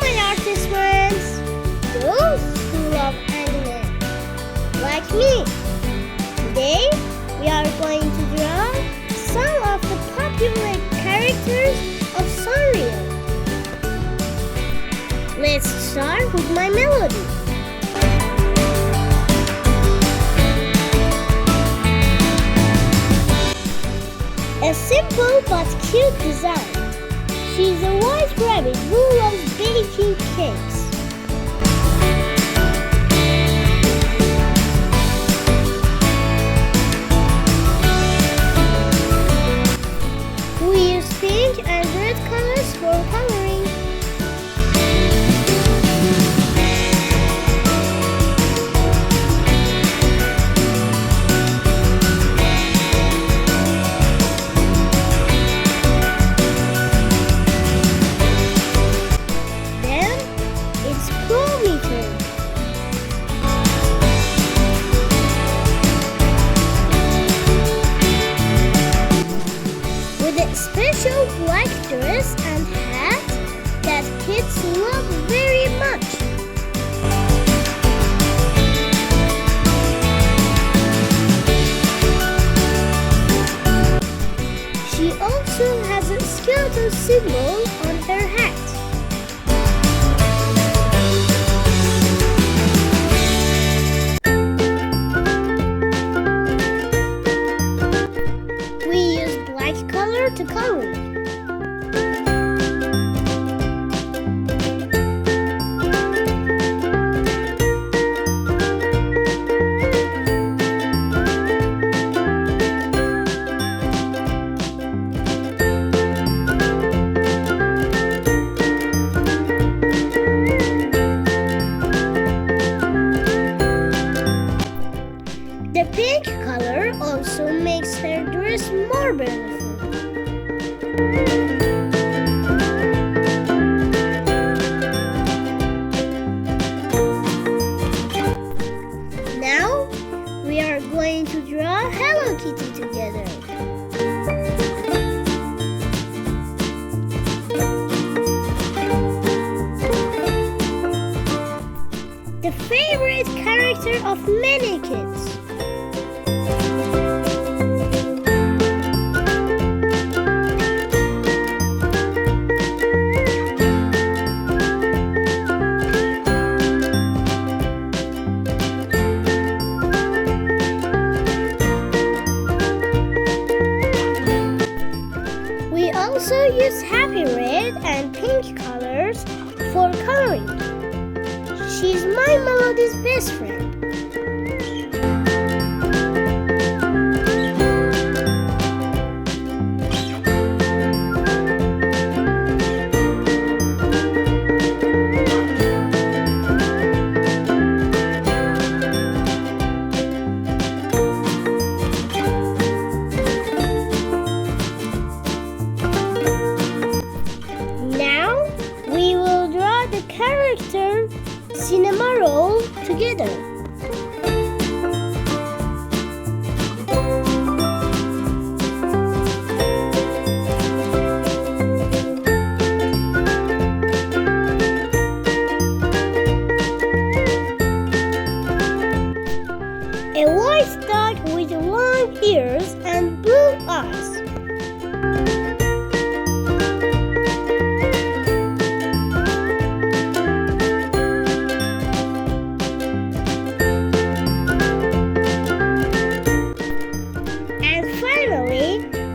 my artist friends, those who love anime, like me. Today, we are going to draw some of the popular characters of Sanrio. Let's start with my melody. A simple but cute design. She's a white rabbit who loves baking cakes. We use pink and red colors for coloring. Special black dress and hat that kids love very much. She also has a skeleton symbol on her hat. We use black color to color. The pink color also makes her dress more beautiful. Now we are going to draw Hello Kitty together. The favorite character of many kids. We also use happy red and pink colors for coloring. She's my Melody's best friend. Character cinema roll together. A white dog with long ears and blue eyes.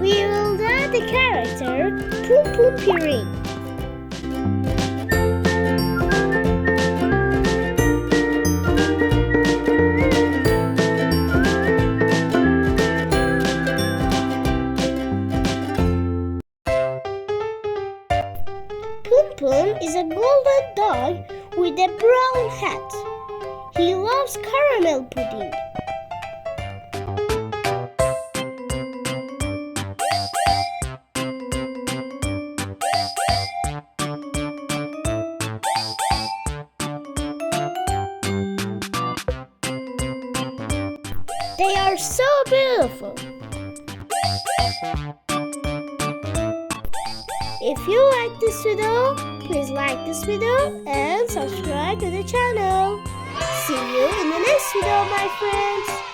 We will draw the character Poom Poom Puree. Poom Poom is a golden dog with a brown hat. He loves caramel pudding. They are so beautiful. If you like this video, please like this video and subscribe to the channel. See you in the next video, my friends.